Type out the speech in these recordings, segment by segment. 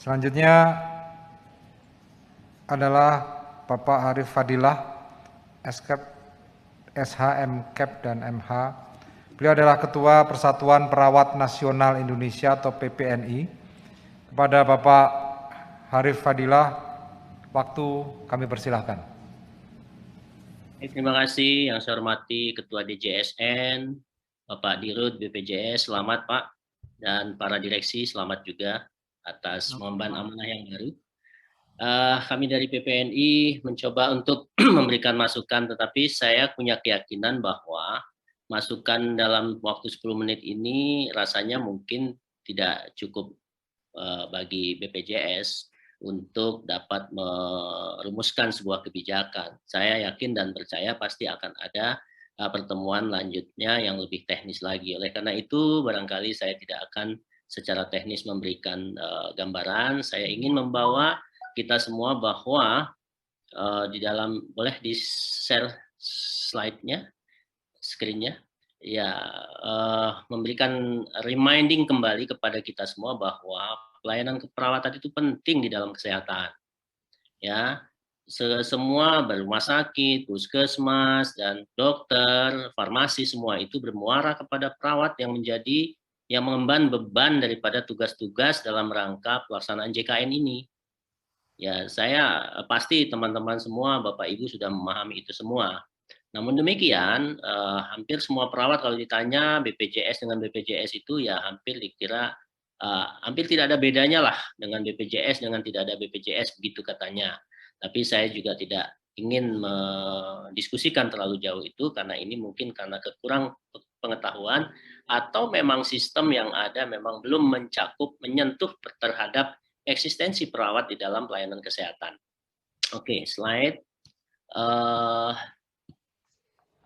Selanjutnya adalah Bapak Arif Fadilah, SCAP, SH, MCAP, dan MH. Beliau adalah Ketua Persatuan Perawat Nasional Indonesia atau PPNI. Kepada Bapak Arif Fadilah, waktu kami persilahkan. Terima kasih yang saya hormati Ketua DJSN, Bapak Dirut BPJS, selamat Pak, dan para direksi selamat juga atas mengemban amanah yang baru. Kami dari PPNI mencoba untuk memberikan masukan, tetapi saya punya keyakinan bahwa masukan dalam waktu 10 menit ini rasanya mungkin tidak cukup bagi BPJS untuk dapat merumuskan sebuah kebijakan. Saya yakin dan percaya pasti akan ada pertemuan lanjutnya yang lebih teknis lagi. Oleh karena itu, barangkali saya tidak akan secara teknis memberikan gambaran. Saya ingin membawa kita semua bahwa di dalam, boleh di-share slide-nya, screen-nya, ya, memberikan reminding kembali kepada kita semua bahwa pelayanan keperawatan itu penting di dalam kesehatan. Ya, semua rumah sakit, puskesmas, dan dokter, farmasi, semua itu bermuara kepada perawat yang mengemban beban daripada tugas-tugas dalam rangka pelaksanaan JKN ini. Ya, saya pasti teman-teman semua, Bapak Ibu sudah memahami itu semua. Namun demikian, hampir semua perawat kalau ditanya BPJS dengan BPJS itu ya hampir dikira hampir tidak ada bedanya lah dengan BPJS dengan tidak ada BPJS begitu katanya. Tapi saya juga tidak ingin mendiskusikan terlalu jauh itu karena ini mungkin karena kekurang pengetahuan atau memang sistem yang ada memang belum menyentuh terhadap eksistensi perawat di dalam pelayanan kesehatan. Oke, slide.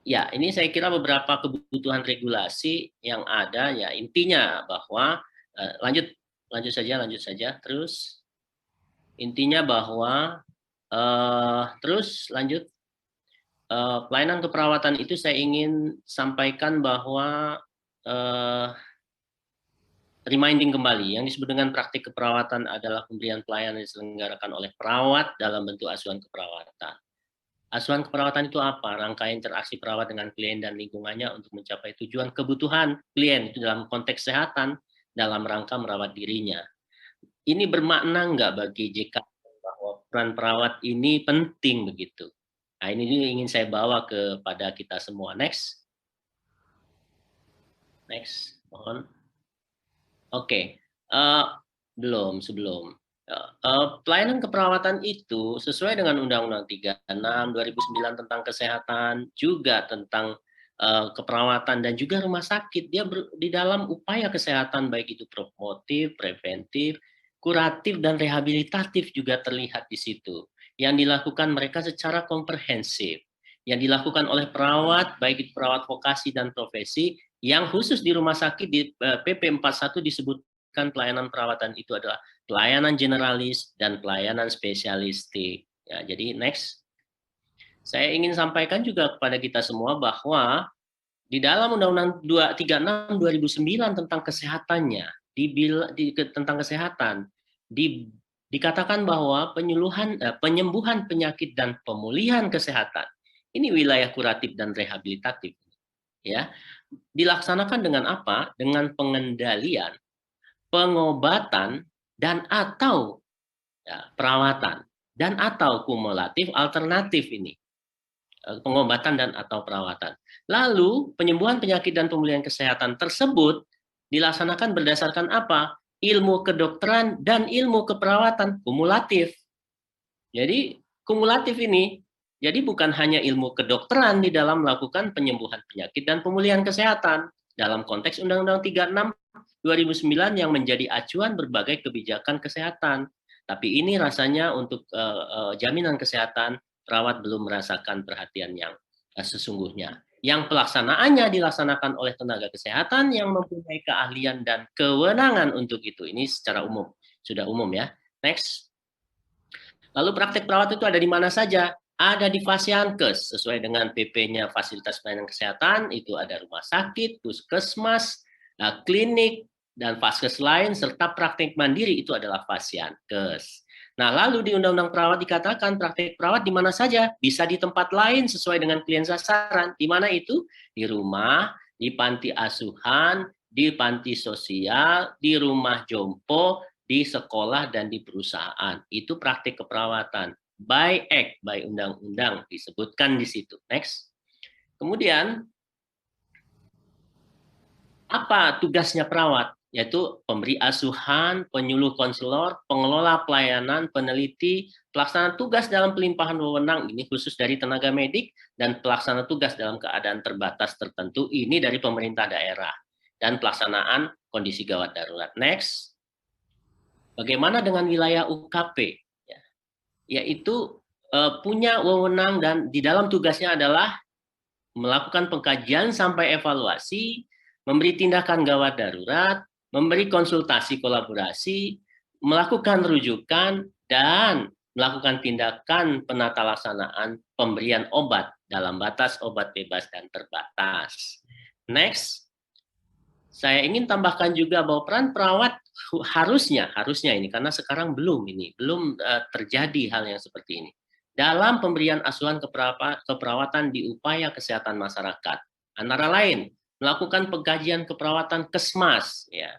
Ya, ini saya kira beberapa kebutuhan regulasi yang ada. Ya, intinya bahwa lanjut saja. Terus intinya bahwa terus lanjut pelayanan keperawatan itu saya ingin sampaikan bahwa reminding kembali, yang disebut dengan praktik keperawatan adalah pemberian pelayanan yang diselenggarakan oleh perawat dalam bentuk asuhan keperawatan. Asuhan keperawatan itu apa? Rangkaian interaksi perawat dengan klien dan lingkungannya untuk mencapai tujuan kebutuhan klien itu dalam konteks kesehatan dalam rangka merawat dirinya. Ini bermakna nggak bagi JK bahwa peran perawat ini penting begitu? Nah, ini ingin saya bawa kepada kita semua. Next, mohon. Oke, sebelum. Pelayanan keperawatan itu sesuai dengan Undang-Undang 36 2009 tentang kesehatan, juga tentang keperawatan dan juga rumah sakit. Dia di dalam upaya kesehatan baik itu promotif, preventif, kuratif, dan rehabilitatif juga terlihat di situ. Yang dilakukan mereka secara komprehensif. Yang dilakukan oleh perawat, baik itu perawat vokasi dan profesi, yang khusus di rumah sakit di PP 41 disebutkan pelayanan perawatan itu adalah pelayanan generalis dan pelayanan spesialistik. Ya, jadi next. Saya ingin sampaikan juga kepada kita semua bahwa di dalam Undang-Undang 236 2009 tentang kesehatannya, tentang kesehatan, dikatakan bahwa penyembuhan penyakit dan pemulihan kesehatan ini wilayah kuratif dan rehabilitatif. Ya, dilaksanakan dengan apa? Dengan pengendalian, pengobatan, dan atau ya, perawatan, dan atau kumulatif alternatif ini. Pengobatan dan atau perawatan. Lalu penyembuhan penyakit dan pemulihan kesehatan tersebut dilaksanakan berdasarkan apa? Ilmu kedokteran dan ilmu keperawatan kumulatif. Jadi kumulatif ini, jadi bukan hanya ilmu kedokteran di dalam melakukan penyembuhan penyakit dan pemulihan kesehatan dalam konteks Undang-Undang 36 2009 yang menjadi acuan berbagai kebijakan kesehatan. Tapi ini rasanya untuk jaminan kesehatan perawat belum merasakan perhatian yang sesungguhnya. Yang pelaksanaannya dilaksanakan oleh tenaga kesehatan yang mempunyai keahlian dan kewenangan untuk itu. Ini secara umum, sudah umum ya. Next. Lalu praktek perawat itu ada di mana saja? Ada di Fasiankes, sesuai dengan PP-nya fasilitas pelayanan kesehatan, itu ada rumah sakit, puskesmas, klinik, dan vaskes lain serta praktek mandiri itu adalah Fasiankes. Nah, lalu di Undang-Undang Perawat dikatakan praktek perawat di mana saja, bisa di tempat lain sesuai dengan klien sasaran. Di mana itu? Di rumah, di panti asuhan, di panti sosial, di rumah jompo, di sekolah, dan di perusahaan. Itu praktek keperawatan. By Act, by undang-undang disebutkan di situ. Next. Kemudian, apa tugasnya perawat? Yaitu pemberi asuhan, penyuluh konselor, pengelola pelayanan, peneliti, pelaksana tugas dalam pelimpahan wewenang, ini khusus dari tenaga medik, dan pelaksana tugas dalam keadaan terbatas tertentu, ini dari pemerintah daerah, dan pelaksanaan kondisi gawat darurat. Next, bagaimana dengan wilayah UKP? Yaitu punya wewenang dan di dalam tugasnya adalah melakukan pengkajian sampai evaluasi, memberi tindakan gawat darurat, memberi konsultasi kolaborasi, melakukan rujukan, dan melakukan tindakan penata laksanaan pemberian obat dalam batas obat bebas dan terbatas. Next, saya ingin tambahkan juga bahwa peran perawat harusnya ini, karena sekarang belum terjadi hal yang seperti ini. Dalam pemberian asuhan keperawatan di upaya kesehatan masyarakat, antara lain melakukan pengkajian keperawatan kesmas, ya,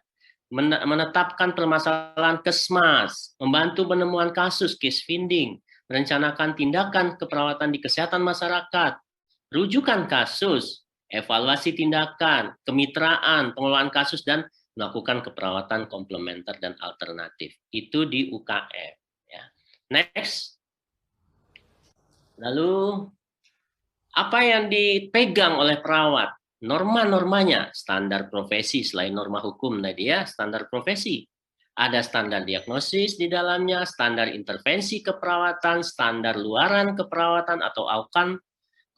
menetapkan permasalahan kesmas, membantu penemuan kasus case finding, merencanakan tindakan keperawatan di kesehatan masyarakat, rujukan kasus, evaluasi tindakan, kemitraan, pengelolaan kasus, dan melakukan keperawatan komplementer dan alternatif. Itu di UKM. Ya. Next. Lalu, apa yang dipegang oleh perawat? Norma-normanya, standar profesi selain norma hukum tadi ya, standar profesi. Ada standar diagnosis di dalamnya, standar intervensi keperawatan, standar luaran keperawatan atau AUKAN,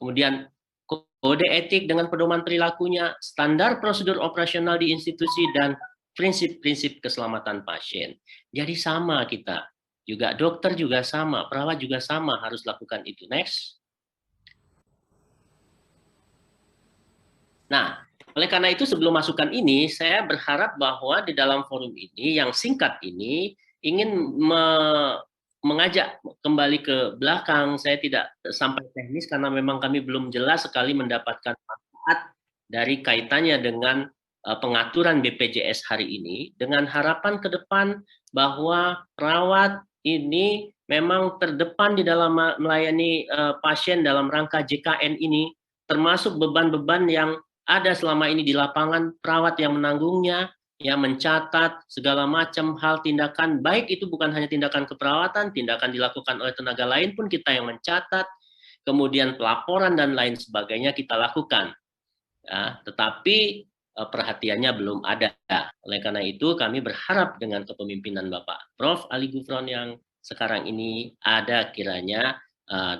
kemudian kode etik dengan pedoman perilakunya, standar prosedur operasional di institusi, dan prinsip-prinsip keselamatan pasien. Jadi sama kita. Juga dokter juga sama, perawat juga sama harus lakukan itu. Next. Nah, oleh karena itu sebelum masukan ini, saya berharap bahwa di dalam forum ini, yang singkat ini, ingin mengajak kembali ke belakang. Saya tidak sampai teknis karena memang kami belum jelas sekali mendapatkan manfaat dari kaitannya dengan pengaturan BPJS hari ini, dengan harapan ke depan bahwa perawat ini memang terdepan di dalam melayani pasien dalam rangka JKN ini, termasuk beban-beban yang ada selama ini di lapangan, perawat yang menanggungnya, ya, mencatat segala macam hal tindakan, baik itu bukan hanya tindakan keperawatan, tindakan dilakukan oleh tenaga lain pun kita yang mencatat, kemudian pelaporan dan lain sebagainya kita lakukan. Ya, tetapi perhatiannya belum ada. Oleh karena itu kami berharap dengan kepemimpinan Bapak Prof. Ali Gufron yang sekarang ini ada kiranya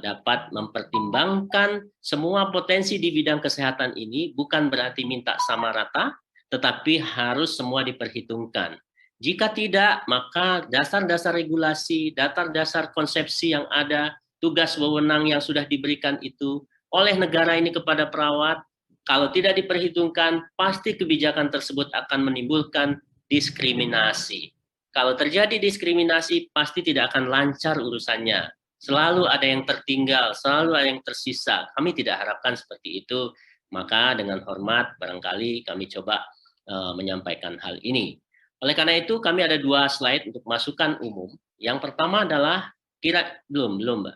dapat mempertimbangkan semua potensi di bidang kesehatan ini, bukan berarti minta sama rata, tetapi harus semua diperhitungkan. Jika tidak, maka dasar-dasar regulasi, dasar-dasar konsepsi yang ada, tugas wewenang yang sudah diberikan itu oleh negara ini kepada perawat, kalau tidak diperhitungkan, pasti kebijakan tersebut akan menimbulkan diskriminasi. Kalau terjadi diskriminasi, pasti tidak akan lancar urusannya. Selalu ada yang tertinggal, selalu ada yang tersisa. Kami tidak harapkan seperti itu. Maka dengan hormat, barangkali kami coba menyampaikan hal ini. Oleh karena itu, kami ada 2 slide untuk masukan umum. Yang pertama adalah, belum.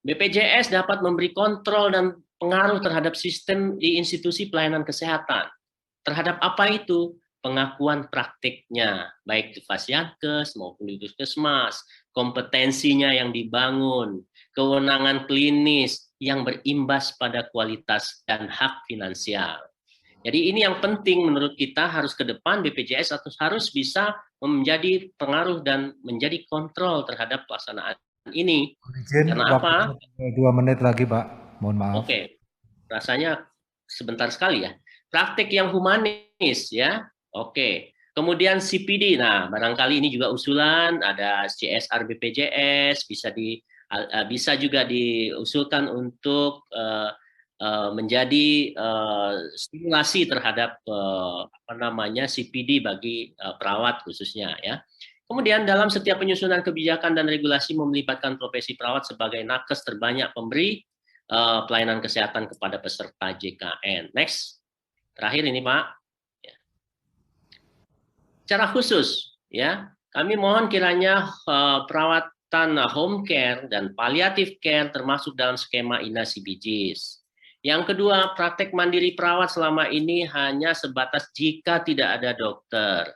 BPJS dapat memberi kontrol dan pengaruh terhadap sistem di institusi pelayanan kesehatan. Terhadap apa itu? Pengakuan praktiknya, baik di Fasiankes maupun di Puskesmas, kompetensinya yang dibangun, kewenangan klinis yang berimbas pada kualitas dan hak finansial. Jadi ini yang penting menurut kita, harus ke depan BPJS harus bisa menjadi pengaruh dan menjadi kontrol terhadap pelaksanaan ini. Izin, Karena apa? 2 menit lagi, Pak. Mohon maaf. Oke, rasanya sebentar sekali ya. Praktik yang humanis ya. Oke. Kemudian CPD. Nah, barangkali ini juga usulan, ada CSR BPJS, bisa juga diusulkan untuk menjadi stimulasi terhadap CPD bagi perawat khususnya ya. Kemudian dalam setiap penyusunan kebijakan dan regulasi melibatkan profesi perawat sebagai nakes terbanyak pemberi pelayanan kesehatan kepada peserta JKN. Next, terakhir ini Pak. Secara khusus ya, kami mohon kiranya perawatan home care dan palliative care termasuk dalam skema INA CBGs. Yang kedua, praktek mandiri perawat selama ini hanya sebatas jika tidak ada dokter.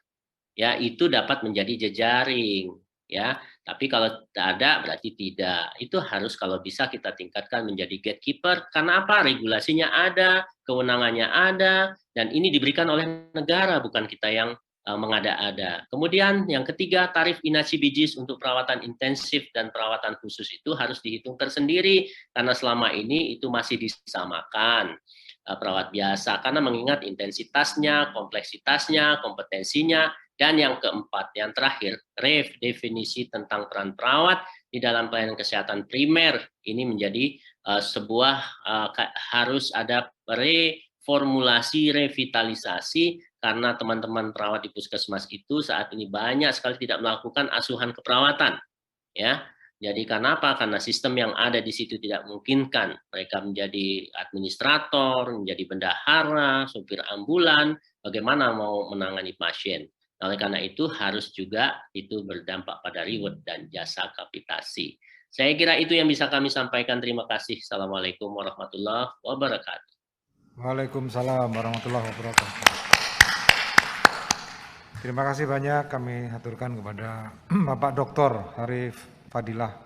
Ya, itu dapat menjadi jejaring ya. Tapi kalau tidak ada berarti tidak. Itu harus kalau bisa kita tingkatkan menjadi gatekeeper. Karena apa? Regulasinya ada, kewenangannya ada, dan ini diberikan oleh negara, bukan kita yang mengada-ada. Kemudian yang ketiga, tarif INA CBGs untuk perawatan intensif dan perawatan khusus itu harus dihitung tersendiri karena selama ini itu masih disamakan perawat biasa karena mengingat intensitasnya, kompleksitasnya, kompetensinya, dan yang keempat, yang terakhir, redefinisi tentang peran perawat di dalam pelayanan kesehatan primer ini menjadi harus ada reformulasi, revitalisasi karena teman-teman perawat di puskesmas itu saat ini banyak sekali tidak melakukan asuhan keperawatan, ya. Jadi karena apa? Karena sistem yang ada di situ tidak memungkinkan mereka menjadi administrator, menjadi bendahara, supir ambulan, bagaimana mau menangani pasien. Oleh karena itu harus juga itu berdampak pada reward dan jasa kapitasi. Saya kira itu yang bisa kami sampaikan. Terima kasih. Assalamualaikum warahmatullahi wabarakatuh. Waalaikumsalam warahmatullahi wabarakatuh. Terima kasih banyak kami aturkan kepada Bapak Dr. Arif Fadilah